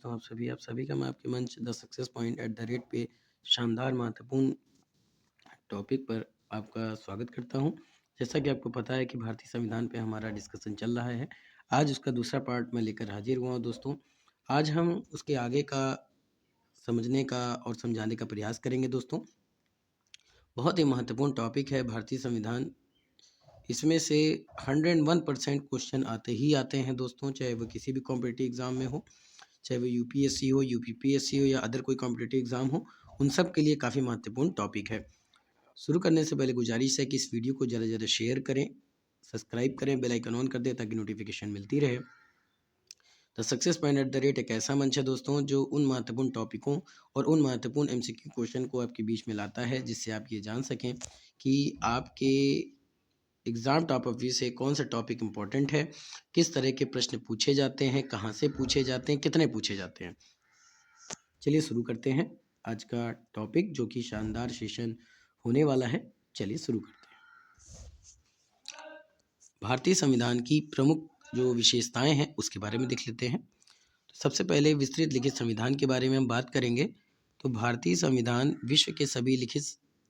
दोस्तों आप सभी का मैं आपके मंच the success point at the rate पे शानदार महत्वपूर्ण टॉपिक पर आपका स्वागत करता हूं। जैसा कि आपको पता है कि भारतीय संविधान पे हमारा डिस्कशन चल रहा है। आज उसका दूसरा पार्ट मैं लेकर हाजिर हुआ हूं दोस्तों। आज हम उसके आगे का समझने का और समझाने का प्रयास करेंगे दोस्तों। बहुत ही महत्वपूर्ण टॉपिक है भारतीय संविधान। इसमें से 101% क्वेश्चन आते ही आते हैं दोस्तों, चाहे वो किसी भी कॉम्पिटिटिव एग्जाम में हो, चाहे वो यूपीएससी हो, यूपीपीएससी हो या अदर कोई कॉम्पिटिटिव एग्जाम हो, उन सब के लिए काफ़ी महत्वपूर्ण टॉपिक है। शुरू करने से पहले गुजारिश है कि इस वीडियो को ज़्यादा से ज़्यादा शेयर करें, सब्सक्राइब करें, बेल आइकन ऑन कर दें ताकि नोटिफिकेशन मिलती रहे। The success point at the rate एक ऐसा मंच है दोस्तों जो उन महत्वपूर्ण टॉपिकों और उन महत्वपूर्ण एमसीक्यू क्वेश्चन को आपके बीच में लाता है, जिससे आप ये जान सकें कि आपके एग्ज़ाम टॉप ऑफ व्यू से कौन सा टॉपिक इम्पोर्टेंट है, किस तरह के प्रश्न पूछे जाते हैं, कहाँ से पूछे जाते हैं, कितने पूछे जाते हैं। चलिए शुरू करते हैं आज का टॉपिक, जो कि शानदार सेशन होने वाला है। चलिए शुरू करते हैं। भारतीय संविधान की प्रमुख जो विशेषताएं हैं उसके बारे में देख लेते हैं। सबसे पहले विस्तृत लिखित संविधान के बारे में हम बात करेंगे। तो भारतीय संविधान विश्व के सभी लिखित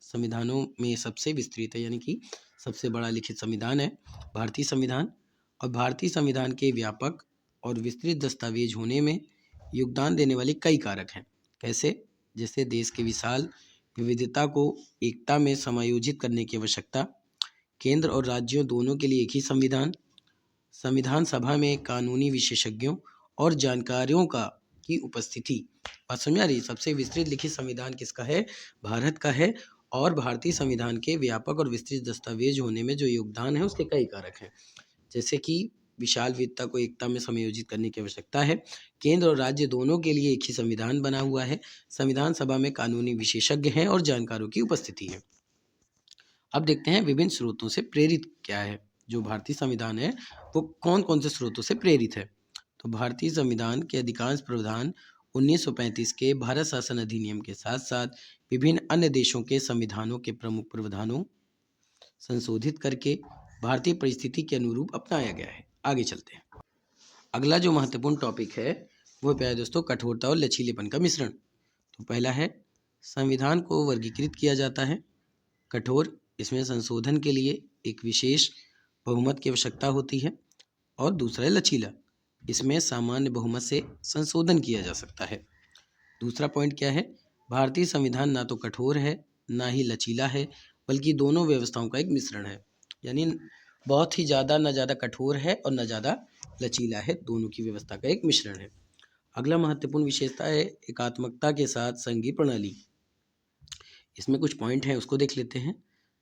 संविधानों में सबसे विस्तृत है, यानी कि सबसे बड़ा लिखित संविधान है भारतीय संविधान। और भारतीय संविधान के व्यापक और विस्तृत दस्तावेज होने में योगदान देने वाले कई कारक हैं। कैसे? जैसे देश के विशाल विविधता को एकता में समायोजित करने की आवश्यकता, केंद्र और राज्यों दोनों के लिए एक ही संविधान, संविधान सभा में कानूनी विशेषज्ञों और जानकारियों की उपस्थिति। बात समझ आ रही? सबसे विस्तृत लिखित संविधान किसका है? भारत का है। और भारतीय संविधान के व्यापक और विस्तृत दस्तावेज होने में जो योगदान है उसके कई कारक हैं। जैसे कि विशाल विविधता को एकता में समायोजित करने की आवश्यकता है, केंद्र और राज्य दोनों के लिए एक ही संविधान बना हुआ है, संविधान सभा में कानूनी विशेषज्ञ हैं और जानकारों की उपस्थिति है। अब देखते हैं विभिन्न स्रोतों से प्रेरित क्या है। जो भारतीय संविधान है वो कौन कौन से स्रोतों से प्रेरित है। तो भारतीय संविधान के अधिकांश प्रावधान 1935 के भारत शासन अधिनियम के साथ साथ विभिन्न अन्य देशों के संविधानों के प्रमुख प्रावधानों संशोधित करके भारतीय परिस्थिति के अनुरूप अपनाया गया है। आगे चलते हैं। अगला जो महत्वपूर्ण टॉपिक है वो प्यारे दोस्तों कठोरता और लचीलेपन का मिश्रण। तो पहला है संविधान को वर्गीकृत किया जाता है। कठोर, इसमें संशोधन के लिए एक विशेष बहुमत की आवश्यकता होती है। और दूसरा है लचीला, इसमें सामान्य बहुमत से संशोधन किया जा सकता है। दूसरा पॉइंट क्या है? भारतीय संविधान ना तो कठोर है ना ही लचीला है, बल्कि दोनों व्यवस्थाओं का एक मिश्रण है। यानी बहुत ही ज़्यादा ना ज़्यादा कठोर है और ना ज़्यादा लचीला है, दोनों की व्यवस्था का एक मिश्रण है। अगला महत्वपूर्ण विशेषता है एकात्मकता के साथ संघीय प्रणाली। इसमें कुछ पॉइंट हैं, उसको देख लेते हैं।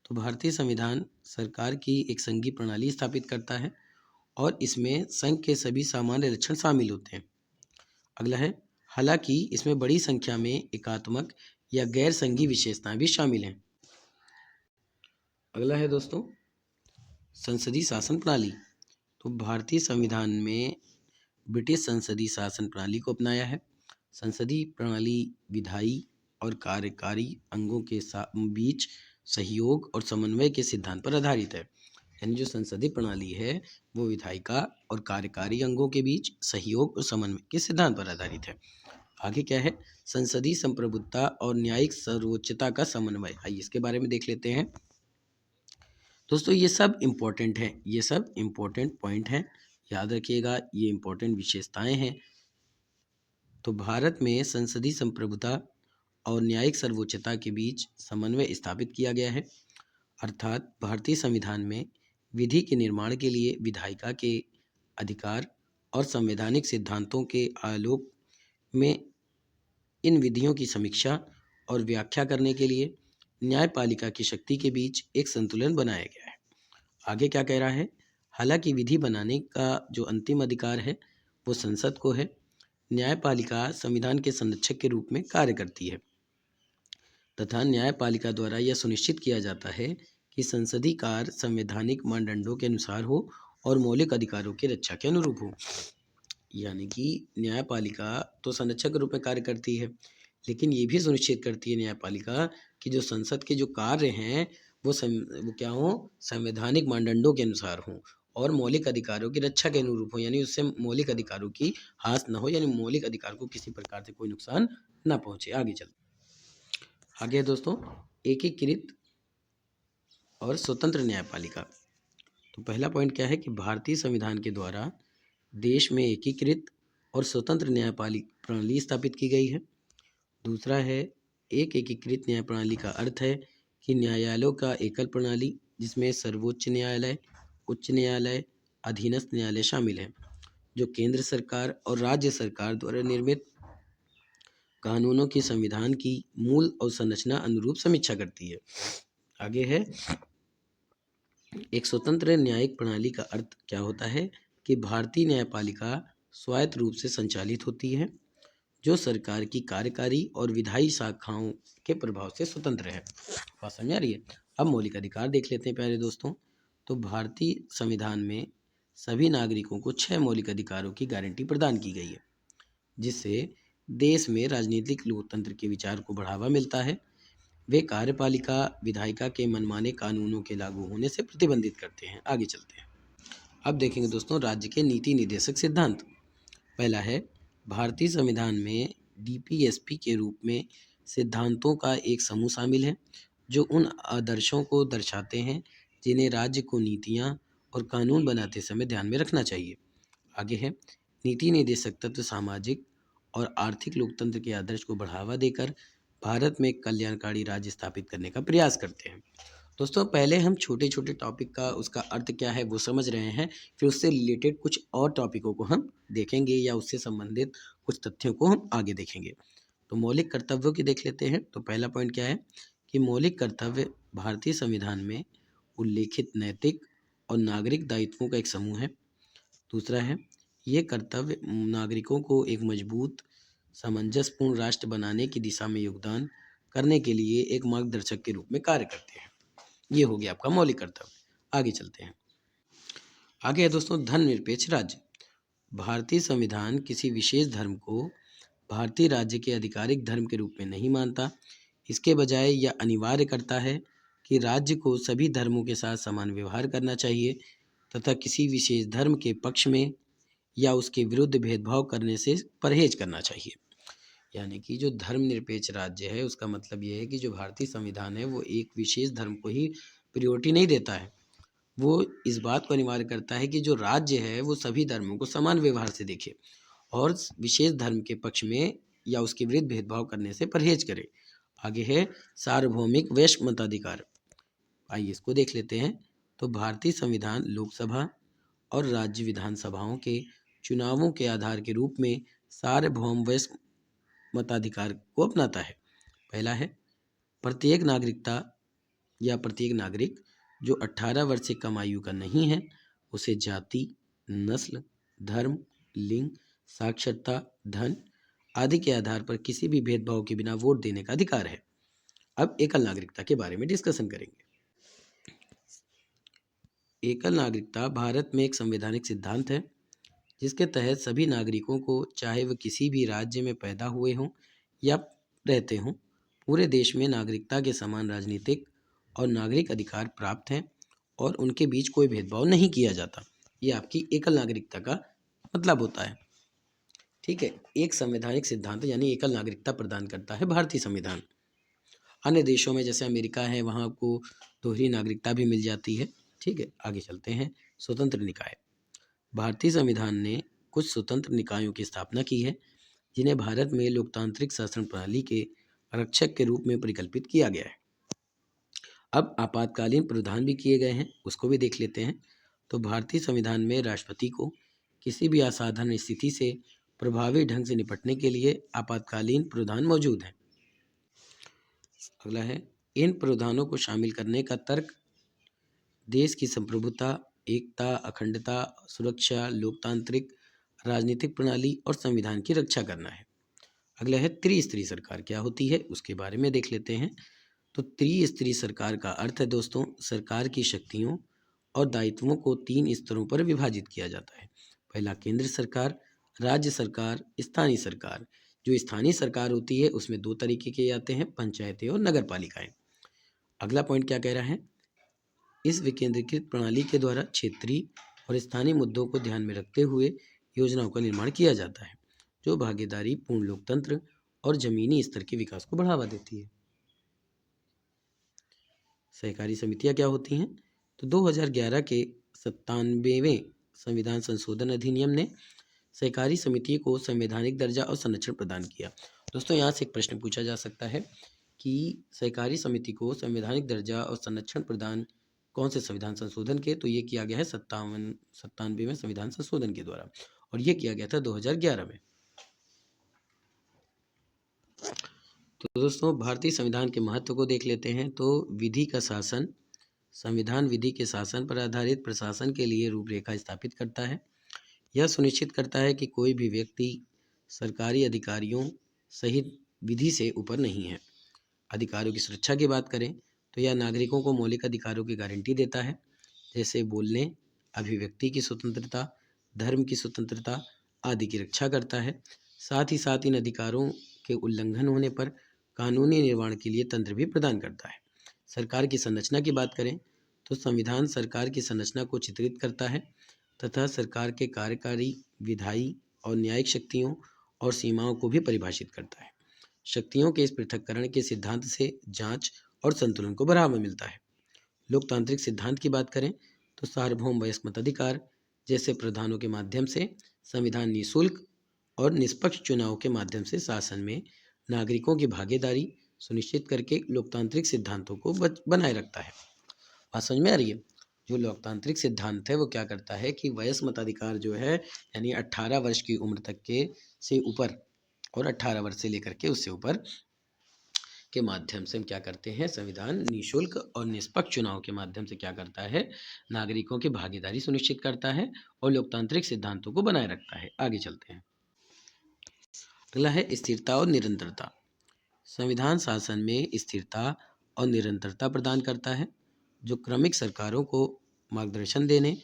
तो भारतीय संविधान सरकार की एक संघीय प्रणाली स्थापित करता है और इसमें संघ के सभी सामान्य लक्षण शामिल होते हैं। अगला है, हालांकि इसमें बड़ी संख्या में एकात्मक या गैर संघीय विशेषताएं भी शामिल हैं। अगला है दोस्तों संसदीय शासन प्रणाली। तो भारतीय संविधान में ब्रिटिश संसदीय शासन प्रणाली को अपनाया है। संसदीय प्रणाली विधायी और कार्यकारी अंगों के बीच सहयोग और समन्वय के सिद्धांत पर आधारित है। यानी जो संसदीय प्रणाली है वो विधायिका और कार्यकारी अंगों के बीच सहयोग और समन्वय के सिद्धांत पर आधारित है। आगे क्या है? संसदीय संप्रभुता और न्यायिक सर्वोच्चता का समन्वय। आइए इसके बारे में देख लेते हैं। दोस्तों ये सब इम्पोर्टेंट हैं, ये सब इम्पोर्टेंट पॉइंट हैं, याद रखिएगा, ये इम्पोर्टेंट विशेषताएं हैं। तो भारत में संसदीय संप्रभुता और न्यायिक सर्वोच्चता के बीच समन्वय स्थापित किया गया है। अर्थात भारतीय संविधान में विधि के निर्माण के लिए विधायिका के अधिकार और संवैधानिक सिद्धांतों के आलोक में इन विधियों की समीक्षा और व्याख्या करने के लिए न्यायपालिका की शक्ति के बीच एक संतुलन बनाया गया है। आगे क्या कह रहा है? हालांकि विधि बनाने का जो अंतिम अधिकार है वो संसद को है, न्यायपालिका संविधान के संरक्षक के रूप में कार्य करती है तथा न्यायपालिका द्वारा यह सुनिश्चित किया जाता है कि संसदीय कार्य संवैधानिक मानदंडों के अनुसार हो और मौलिक अधिकारों की रक्षा के अनुरूप हो। यानी कि न्यायपालिका तो संरक्षक के रूप में कार्य करती है, लेकिन ये भी सुनिश्चित करती है न्यायपालिका कि जो संसद के जो कार्य हैं वो क्या हो? संवैधानिक मानदंडों के अनुसार हों और मौलिक अधिकारों की रक्षा के अनुरूप हो, यानी उससे मौलिक अधिकारों की हास न हो, यानी मौलिक अधिकार को किसी प्रकार से कोई नुकसान ना पहुंचे। आगे है दोस्तों एकीकृत और स्वतंत्र न्यायपालिका। तो पहला पॉइंट क्या है कि भारतीय संविधान के द्वारा देश में एकीकृत और स्वतंत्र न्यायपालिका प्रणाली स्थापित की गई है। दूसरा है एक एकीकृत न्याय प्रणाली का अर्थ है कि न्यायालयों का एकल प्रणाली जिसमें सर्वोच्च न्यायालय, उच्च न्यायालय, अधीनस्थ न्यायालय शामिल है, जो केंद्र सरकार और राज्य सरकार द्वारा निर्मित कानूनों की संविधान की मूल अवसंरचना अनुरूप समीक्षा करती है। आगे है एक स्वतंत्र न्यायिक प्रणाली का अर्थ क्या होता है कि भारतीय न्यायपालिका स्वायत्त रूप से संचालित होती है, जो सरकार की कार्यकारी और विधायी शाखाओं के प्रभाव से स्वतंत्र है। बात समझ आ रही है। अब मौलिक अधिकार देख लेते हैं प्यारे दोस्तों। तो भारतीय संविधान में सभी नागरिकों को 6 मौलिक अधिकारों की गारंटी प्रदान की गई है, जिससे देश में राजनीतिक लोकतंत्र के विचार को बढ़ावा मिलता है। वे कार्यपालिका विधायिका के मनमाने कानूनों के लागू होने से प्रतिबंधित करते हैं। आगे चलते हैं। अब देखेंगे दोस्तों राज्य के नीति निर्देशक सिद्धांत। पहला है भारतीय संविधान में डीपीएसपी के रूप में सिद्धांतों का एक समूह शामिल है, जो उन आदर्शों को दर्शाते हैं जिन्हें राज्य को नीतियां और कानून बनाते समय ध्यान में रखना चाहिए। आगे है नीति निर्देशक तत्व सामाजिक और आर्थिक लोकतंत्र के आदर्श को बढ़ावा देकर भारत में एक कल्याणकारी राज्य स्थापित करने का प्रयास करते हैं। दोस्तों पहले हम छोटे छोटे टॉपिक का उसका अर्थ क्या है वो समझ रहे हैं, फिर उससे रिलेटेड कुछ और टॉपिकों को हम देखेंगे या उससे संबंधित कुछ तथ्यों को हम आगे देखेंगे। तो मौलिक कर्तव्यों की देख लेते हैं। तो पहला पॉइंट क्या है कि मौलिक कर्तव्य भारतीय संविधान में उल्लेखित नैतिक और नागरिक दायित्वों का एक समूह है। दूसरा है ये कर्तव्य नागरिकों को एक मजबूत सामंजस्यपूर्ण राष्ट्र बनाने की दिशा में योगदान करने के लिए एक मार्गदर्शक के रूप में कार्य करते हैं। ये हो गया आपका मौलिक कर्तव्य। आगे चलते हैं। आगे है दोस्तों धर्मनिरपेक्ष राज्य। भारतीय संविधान किसी विशेष धर्म को भारतीय राज्य के आधिकारिक धर्म के रूप में नहीं मानता। इसके बजाय यह अनिवार्य करता है कि राज्य को सभी धर्मों के साथ समान व्यवहार करना चाहिए तथा किसी विशेष धर्म के पक्ष में या उसके विरुद्ध भेदभाव करने से परहेज करना चाहिए। यानी कि जो धर्मनिरपेक्ष राज्य है उसका मतलब ये है कि जो भारतीय संविधान है वो एक विशेष धर्म को ही प्रायोरिटी नहीं देता है, वो इस बात को अनिवार्य करता है कि जो राज्य है वो सभी धर्मों को समान व्यवहार से देखे और विशेष धर्म के पक्ष में या उसके विरुद्ध भेदभाव करने से परहेज करे। आगे है सार्वभौमिक वैश्विक मताधिकार। आइए इसको देख लेते हैं। तो भारतीय संविधान लोकसभा और राज्य विधानसभाओं के चुनावों के आधार के रूप में सार्वभौम वैश्विक मताधिकार को अपनाता है। पहला है प्रत्येक नागरिक जो 18 वर्ष से कम आयु का नहीं है उसे जाति, नस्ल, धर्म, लिंग, साक्षरता, धन आदि के आधार पर किसी भी भेदभाव के बिना वोट देने का अधिकार है। अब एकल नागरिकता के बारे में डिस्कशन करेंगे। एकल नागरिकता भारत में एक संवैधानिक सिद्धांत है जिसके तहत सभी नागरिकों को चाहे वह किसी भी राज्य में पैदा हुए हों या रहते हों पूरे देश में नागरिकता के समान राजनीतिक और नागरिक अधिकार प्राप्त हैं और उनके बीच कोई भेदभाव नहीं किया जाता। ये आपकी एकल नागरिकता का मतलब होता है। ठीक है, एक संवैधानिक सिद्धांत यानी एकल नागरिकता प्रदान करता है भारतीय संविधान। अन्य देशों में जैसे अमेरिका है वहाँ आपको दोहरी नागरिकता भी मिल जाती है। ठीक है, आगे चलते हैं। स्वतंत्र निकाय। भारतीय संविधान ने कुछ स्वतंत्र निकायों की स्थापना की है जिन्हें भारत में लोकतांत्रिक शासन प्रणाली के रक्षक के रूप में परिकल्पित किया गया है। अब आपातकालीन प्रावधान भी किए गए हैं, उसको भी देख लेते हैं। तो भारतीय संविधान में राष्ट्रपति को किसी भी असाधारण स्थिति से प्रभावी ढंग से निपटने के लिए आपातकालीन प्रावधान मौजूद है। अगला है इन प्रावधानों को शामिल करने का तर्क देश की संप्रभुता, एकता, अखंडता, सुरक्षा, लोकतांत्रिक राजनीतिक प्रणाली और संविधान की रक्षा करना है। अगला है त्रिस्तरीय सरकार क्या होती है उसके बारे में देख लेते हैं। तो त्रिस्तरीय सरकार का अर्थ है दोस्तों सरकार की शक्तियों और दायित्वों को 3 स्तरों पर विभाजित किया जाता है। पहला केंद्र सरकार, राज्य सरकार, स्थानीय सरकार। जो स्थानीय सरकार होती है उसमें 2 तरीके के आते हैं, पंचायतें और नगर पालिकाएं। अगला पॉइंट क्या कह रहा है, इस विकेंद्रीकृत प्रणाली के द्वारा क्षेत्रीय और स्थानीय मुद्दों को ध्यान में रखते हुए योजनाओं का निर्माण किया जाता है, जो भागीदारी, पूर्ण लोकतंत्र और जमीनी स्तर के विकास को बढ़ावा देती है। सहकारी समितियां क्या होती हैं? तो 2011 के 97वें संविधान संशोधन अधिनियम ने सहकारी समिति को संवैधानिक दर्जा और संरक्षण प्रदान किया। दोस्तों, यहाँ से एक प्रश्न पूछा जा सकता है कि सहकारी समिति को संवैधानिक दर्जा और संरक्षण प्रदान कौन से संविधान संशोधन के? तो ये किया गया है 97वें संविधान संशोधन के द्वारा, और ये किया गया था 2011 में। तो दोस्तों, भारतीय संविधान के महत्व को देख लेते हैं। तो विधि का शासन, संविधान विधि के शासन पर आधारित प्रशासन के लिए रूपरेखा स्थापित करता है। यह सुनिश्चित करता है कि कोई भी व्यक्ति सरकारी अधिकारियों सहित विधि से ऊपर नहीं है। अधिकारों की सुरक्षा की बात करें तो यह नागरिकों को मौलिक अधिकारों की गारंटी देता है, जैसे बोलने, अभिव्यक्ति की स्वतंत्रता, धर्म की स्वतंत्रता आदि की रक्षा करता है। साथ ही साथ इन अधिकारों के उल्लंघन होने पर कानूनी निर्माण के लिए तंत्र भी प्रदान करता है। सरकार की संरचना की बात करें तो संविधान सरकार की संरचना को चित्रित करता है तथा सरकार के कार्यकारी, विधायी और न्यायिक शक्तियों और सीमाओं को भी परिभाषित करता है। शक्तियों के इस पृथक्करण के सिद्धांत से जांच और संतुलन को बढ़ावा मिलता है। लोकतांत्रिक सिद्धांत की बात करें तो सार्वभौम वयस्क अधिकार जैसे प्रावधानों के माध्यम से संविधान निःशुल्क और निष्पक्ष चुनाव के माध्यम से शासन में नागरिकों की भागीदारी सुनिश्चित करके लोकतांत्रिक सिद्धांतों को बनाए रखता है। बात समझ में आ रही है? जो लोकतांत्रिक सिद्धांत है वो क्या करता है कि वयस्क मताधिकार जो है, यानी 18 वर्ष की उम्र तक के से ऊपर और 18 वर्ष से लेकर के उससे ऊपर के माध्यम से हम क्या करते हैं, संविधान निःशुल्क और निष्पक्ष चुनाव के माध्यम से क्या करता है, नागरिकों की भागीदारी सुनिश्चित करता है और लोकतांत्रिक सिद्धांतों को बनाए रखता है। आगे चलते हैं। अगला है स्थिरता और निरंतरता। संविधान शासन में स्थिरता और निरंतरता प्रदान करता है, जो क्रमिक सरकारों को मार्गदर्शन देने,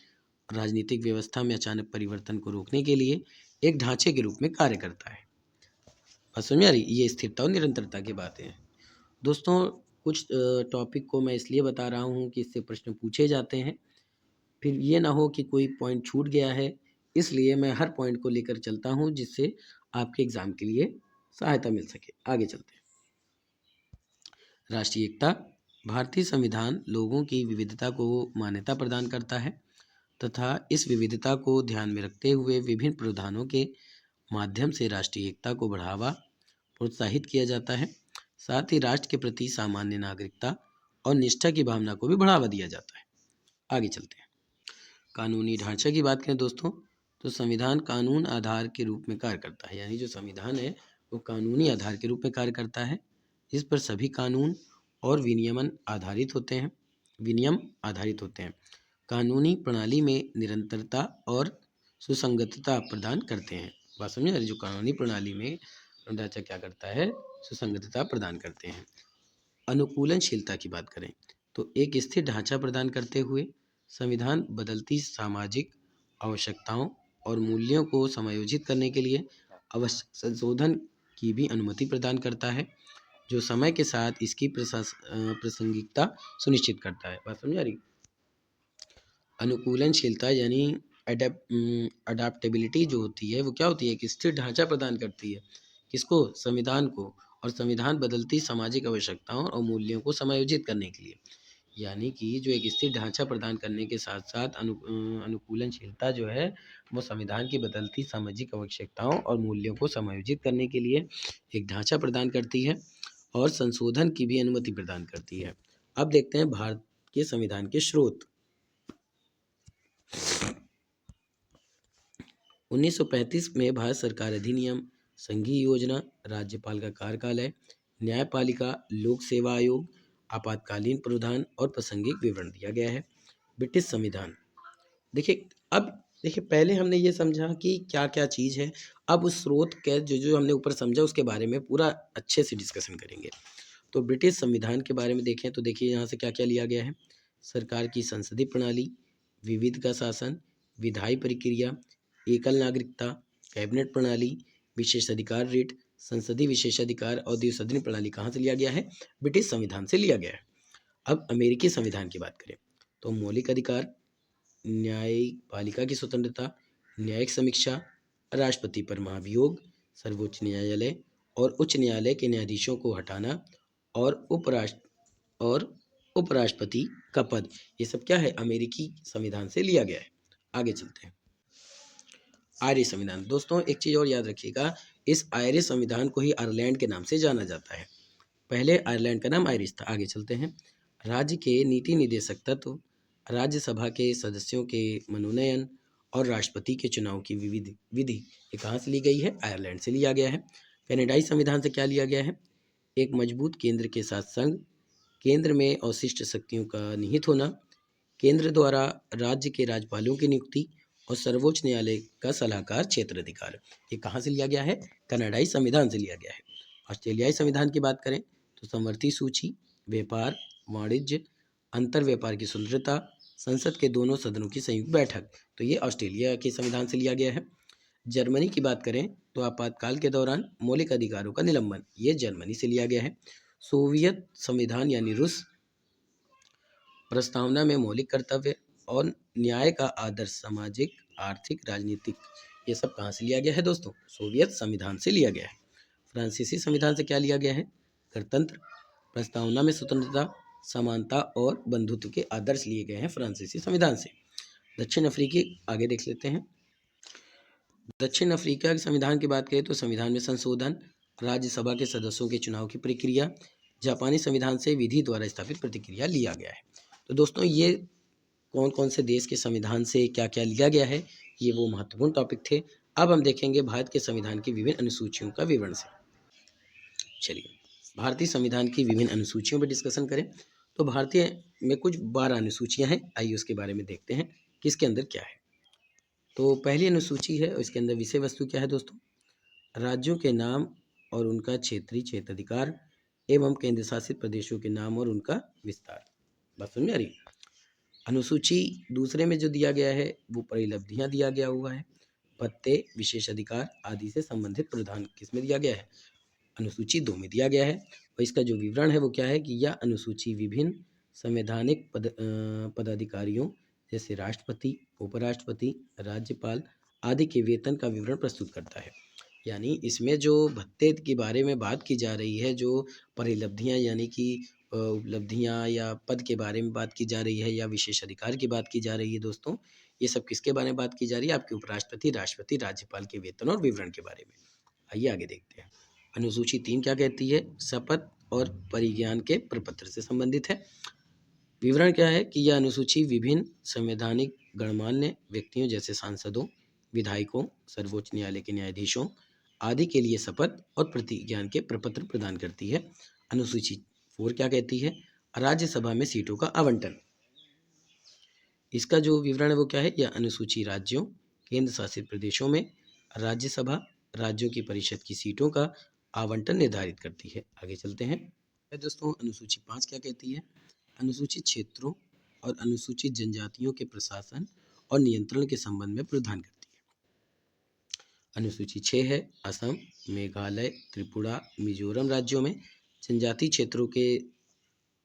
राजनीतिक व्यवस्था में अचानक परिवर्तन को रोकने के लिए एक ढांचे के रूप में कार्य करता है। बात समझ में आ रही? ये स्थिरता और निरंतरता की बातें हैं। दोस्तों, कुछ टॉपिक को मैं इसलिए बता रहा हूँ कि इससे प्रश्न पूछे जाते हैं, फिर ये ना हो कि कोई पॉइंट छूट गया है, इसलिए मैं हर पॉइंट को लेकर चलता हूँ जिससे आपके एग्जाम के लिए सहायता मिल सके। आगे चलते हैं। राष्ट्रीय एकता। भारतीय संविधान लोगों की विविधता को मान्यता प्रदान करता है तथा इस विविधता को ध्यान में रखते हुए विभिन्न प्रावधानों के माध्यम से राष्ट्रीय एकता को बढ़ावा प्रोत्साहित किया जाता है। साथ ही राष्ट्र के प्रति सामान्य नागरिकता और निष्ठा की भावना को भी बढ़ावा दिया जाता है। आगे चलते हैं। कानूनी ढांचा की बात करें दोस्तों, तो संविधान कानून आधार के रूप में कार्य करता है, यानी जो संविधान है वो कानूनी आधार के रूप में कार्य करता है, जिस पर सभी कानून और विनियम आधारित होते हैं। कानूनी प्रणाली में निरंतरता और सुसंगतता प्रदान करते हैं। बात समझे? जो कानूनी प्रणाली में ढांचा क्या करता है, सुसंगतता प्रदान करते हैं। अनुकूलनशीलता की बात करें तो एक स्थिर ढांचा प्रदान करते हुए संविधान बदलती सामाजिक आवश्यकताओं और मूल्यों को समायोजित करने के लिए आवश्यक संशोधन की भी अनुमति प्रदान करता है, जो समय के साथ इसकी प्रासंगिकता सुनिश्चित करता है। बात समझ आ रही? अनुकूलनशीलता यानी अडेप्टेबिलिटी जो होती है वो क्या होती है कि स्थिर ढांचा प्रदान करती है, किसको? संविधान को। और संविधान बदलती सामाजिक आवश्यकताओं और मूल्यों को समायोजित करने के लिए, यानी कि जो एक स्थिर ढांचा प्रदान करने के साथ साथ अनुकूलनशीलता जो है वो संविधान की बदलती सामाजिक आवश्यकताओं और मूल्यों को समायोजित करने के लिए एक ढांचा प्रदान करती है और संशोधन की भी अनुमति प्रदान करती है। अब देखते हैं भारत के संविधान के स्रोत। 1935 में भारत सरकार अधिनियम, संघीय योजना, राज्यपाल का कार्यकालय, न्यायपालिका, लोक सेवा आयोग, आपातकालीन प्रावधान और प्रासंगिक विवरण दिया गया है। ब्रिटिश संविधान। देखिए पहले हमने ये समझा कि क्या क्या चीज़ है, अब उस स्रोत के जो हमने ऊपर समझा उसके बारे में पूरा अच्छे से डिस्कशन करेंगे। तो ब्रिटिश संविधान के बारे में देखें तो देखिए यहाँ से क्या क्या लिया गया है। सरकार की संसदीय प्रणाली, विविध का शासन, विधायी प्रक्रिया, एकल नागरिकता, कैबिनेट प्रणाली, विशेषाधिकार रेट, संसदीय विशेषाधिकार और द्विसदनीय प्रणाली कहाँ से लिया गया है? ब्रिटिश संविधान से लिया गया है। अब अमेरिकी संविधान की बात करें तो मौलिक अधिकार, न्यायिक पालिका की स्वतंत्रता, न्यायिक समीक्षा, राष्ट्रपति पर महाभियोग, सर्वोच्च न्यायालय और उच्च न्यायालय के न्यायाधीशों को हटाना और उपराष्ट्रपति का पद, ये सब क्या है, अमेरिकी संविधान से लिया गया है। आगे चलते हैं। आर्य संविधान। दोस्तों एक चीज़ और याद रखिएगा, इस आयरिश संविधान को ही आयरलैंड के नाम से जाना जाता है। पहले आयरलैंड का नाम आयरिश था। आगे चलते हैं। राज्य के नीति निदेशक तत्व, राज्यसभा के सदस्यों के मनोनयन और राष्ट्रपति के चुनाव की विधि ये कहाँ से ली गई है, आयरलैंड से लिया गया है। कनाडाई संविधान से क्या लिया गया है, एक मजबूत केंद्र के साथ संघ, केंद्र में अवशिष्ट शक्तियों का निहित होना, केंद्र द्वारा राज्य के राज्यपालों की नियुक्ति और सर्वोच्च न्यायालय का सलाहकार क्षेत्र अधिकार, ये कहाँ से लिया गया है, कनाडाई संविधान से लिया गया है। ऑस्ट्रेलियाई संविधान की बात करें तो समवर्ती सूची, व्यापार, वाणिज्य, अंतर व्यापार की स्वतंत्रता, संसद के दोनों सदनों की संयुक्त बैठक, तो ये ऑस्ट्रेलिया के संविधान से लिया गया है। जर्मनी की बात करें तो आपातकाल के दौरान मौलिक अधिकारों का निलंबन, ये जर्मनी से लिया गया है। सोवियत संविधान यानी रूस, प्रस्तावना में मौलिक कर्तव्य और न्याय का आदर्श सामाजिक, आर्थिक, राजनीतिक, ये सब कहाँ से लिया गया है दोस्तों, सोवियत संविधान से लिया गया है। फ्रांसीसी संविधान से क्या लिया गया है, गणतंत्र, प्रस्तावना में स्वतंत्रता, समानता और बंधुत्व के आदर्श लिए गए हैं फ्रांसीसी संविधान से। दक्षिण अफ्रीकी, आगे देख लेते हैं। दक्षिण अफ्रीका के संविधान की बात करें तो संविधान में संशोधन, राज्यसभा के सदस्यों के चुनाव की प्रक्रिया, जापानी संविधान से विधि द्वारा स्थापित प्रतिक्रिया लिया गया है। तो दोस्तों ये कौन कौन से देश के संविधान से क्या क्या लिया गया है, ये वो महत्वपूर्ण टॉपिक थे। अब हम देखेंगे भारत के संविधान की विभिन्न अनुसूचियों का विवरण से। चलिए भारतीय संविधान की विभिन्न अनुसूचियों पर डिस्कशन करें तो भारतीय में कुछ 12 अनुसूचियां हैं। आइए उसके बारे में देखते हैं किसके अंदर क्या है। तो पहली अनुसूची है, इसके अंदर विषय वस्तु क्या है दोस्तों, राज्यों के नाम और उनका क्षेत्रीय क्षेत्राधिकार एवं केंद्र शासित प्रदेशों के नाम और उनका विस्तार। बात समझ में आ रही। अनुसूची दूसरे में जो दिया गया है वो परिलब्धियां दिया गया हुआ है, भत्ते, विशेष अधिकार आदि से संबंधित प्रावधान किस में दिया गया है, अनुसूची 2 में दिया गया है। और इसका जो विवरण है वो क्या है कि यह अनुसूची विभिन्न संवैधानिक पदाधिकारियों जैसे राष्ट्रपति, उपराष्ट्रपति, राज्यपाल आदि के वेतन का विवरण प्रस्तुत करता है। यानी इसमें जो भत्ते के बारे में बात की जा रही है, जो परिलब्धियां यानी कि उपलब्धियां या पद के बारे में बात की जा रही है या विशेष अधिकार की बात की जा रही है दोस्तों, ये सब किसके बारे में बात की जा रही है, आपके उपराष्ट्रपति, राष्ट्रपति, राज्यपाल के वेतन और विवरण के बारे में। आइए आगे देखते हैं। अनुसूची 3 क्या कहती है, शपथ और परिज्ञान के प्रपत्र से संबंधित है। विवरण क्या है कि यह अनुसूची विभिन्न संवैधानिक गणमान्य व्यक्तियों जैसे सांसदों, विधायकों, सर्वोच्च न्यायालय के न्यायाधीशों आदि के लिए शपथ और प्रतिज्ञान के प्रपत्र प्रदान करती है। अनुसूची 4 क्या कहती है, राज्यसभा में सीटों का आवंटन। इसका जो विवरण है वो क्या है, यह अनुसूची राज्यों, केंद्र शासित प्रदेशों में राज्यसभा, राज्यों की परिषद की सीटों का आवंटन निर्धारित करती है। आगे चलते हैं दोस्तों। अनुसूची 5 क्या कहती है, अनुसूचित क्षेत्रों और अनुसूचित जनजातियों के प्रशासन और नियंत्रण के संबंध में प्रावधान करती है। अनुसूची 6 है, असम, मेघालय, त्रिपुरा, मिजोरम राज्यों में जनजातीय क्षेत्रों के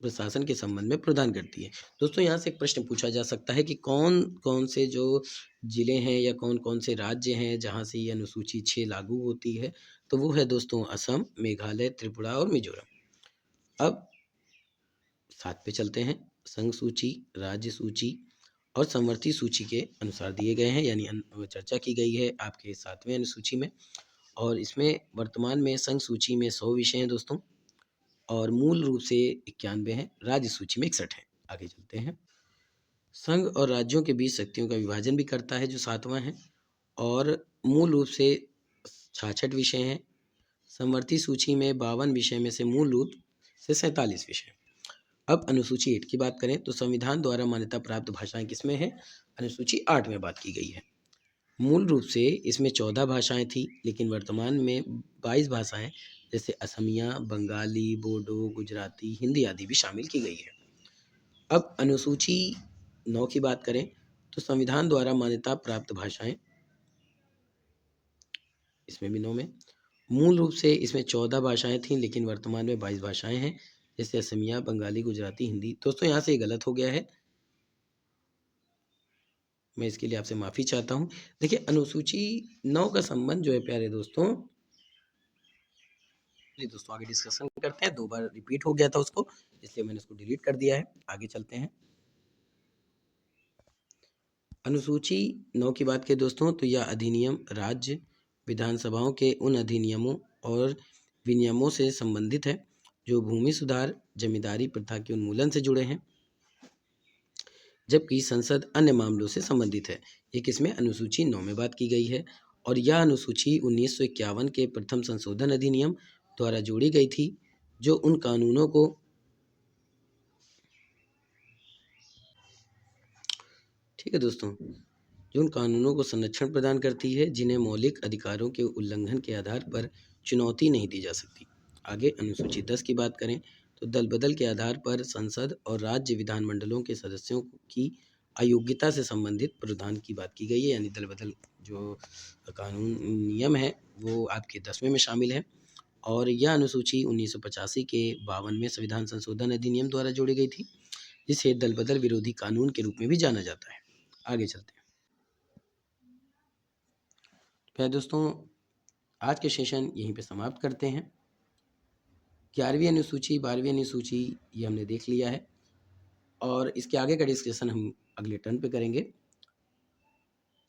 प्रशासन के संबंध में प्रावधान करती है। दोस्तों यहाँ से एक प्रश्न पूछा जा सकता है कि कौन कौन से जो जिले हैं या कौन कौन से राज्य हैं जहाँ से ये अनुसूची 6 लागू होती है, तो वो है दोस्तों असम, मेघालय, त्रिपुरा और मिजोरम। अब 7 पे चलते हैं। संघ सूची, राज्य सूची और समवर्ती सूची के अनुसार दिए गए हैं, यानी चर्चा की गई है आपके 7वें अनुसूची में। और इसमें वर्तमान में संघ सूची में 100 विषय हैं दोस्तों और मूल रूप से 91 हैं, राज्य सूची में 61 है। आगे चलते हैं। संघ और राज्यों के बीच शक्तियों का विभाजन भी करता है जो 7वां है और मूल रूप से 66 विषय हैं। समवर्ती सूची में 52 विषय में से मूल रूप से 47 विषय। अब अनुसूची 8 की बात करें तो संविधान द्वारा मान्यता प्राप्त भाषाएं किसमें है, अनुसूची 8 में बात की गई है। मूल रूप से इसमें 14 भाषाएं थी, लेकिन वर्तमान में 22 भाषाएं जैसे असमिया, बंगाली, बोडो, गुजराती, हिंदी आदि भी शामिल की गई है। अब अनुसूची 9 की बात करें तो संविधान द्वारा मान्यता प्राप्त भाषाएं, इसमें भी 9 में मूल रूप से इसमें 14 भाषाएं थीं, लेकिन वर्तमान में 22 भाषाएं हैं जैसे असमिया, बंगाली, गुजराती, हिंदी। दोस्तों यहाँ से ये गलत हो गया है, मैं इसके लिए आपसे माफ़ी चाहता हूँ। देखिए अनुसूची 9 का संबंध जो है प्यारे दोस्तों, चलिए दोस्तों आगे डिस्कशन करते हैं। 2 बार रिपीट हो गया था उसको, इसलिए मैंने उसको डिलीट कर दिया है। आगे चलते हैं। अनुसूची 9 की बात करें दोस्तों, तो यह अधिनियम राज्य विधानसभाओं के उन अधिनियमों और विनियमों से संबंधित है जो भूमि सुधार, जमींदारी प्रथा के उन्मूलन से जुड़े हैं, जबकि संसद अन्य मामलों से संबंधित है। ये किसमें? अनुसूची 9 में बात की गई है। और यह अनुसूची 1951 के प्रथम संशोधन अधिनियम द्वारा जोड़ी गई थी, जो उन कानूनों को ठीक है दोस्तों, जो उन कानूनों को संरक्षण प्रदान करती है जिन्हें मौलिक अधिकारों के उल्लंघन के आधार पर चुनौती नहीं दी जा सकती। आगे अनुसूची 10 की बात करें, तो दल बदल के आधार पर संसद और राज्य विधानमंडलों के सदस्यों की अयोग्यता से संबंधित प्रावधान की बात की गई है। यानी दल बदल जो कानून नियम है वो आपके 10वें में शामिल है। और यह अनुसूची 1985 के 52वें संविधान संशोधन अधिनियम द्वारा जोड़ी गई थी, जिसे दल बदल विरोधी कानून के रूप में भी जाना जाता है। आगे चलते हैं। प्यारे दोस्तों, आज के सेशन यहीं पे समाप्त करते हैं। 11वीं अनुसूची, 12वीं अनुसूची ये हमने देख लिया है, और इसके आगे का डिस्कशन हम अगले टर्न पे करेंगे।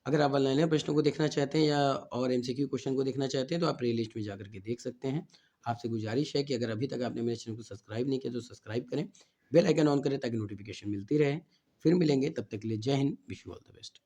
अगर आप ऑनलाइन प्रश्नों को देखना चाहते हैं या और एमसीक्यू क्वेश्चन को देखना चाहते हैं, तो आप प्ले लिस्ट में जाकर के देख सकते हैं। आपसे गुजारिश है कि अगर अभी तक आपने मेरे चैनल को सब्सक्राइब नहीं किया तो सब्सक्राइब करें, बेल आइकन ऑन करें ताकि नोटिफिकेशन मिलती रहे। फिर मिलेंगे, तब तक के लिए जय Hind, wish you all the best.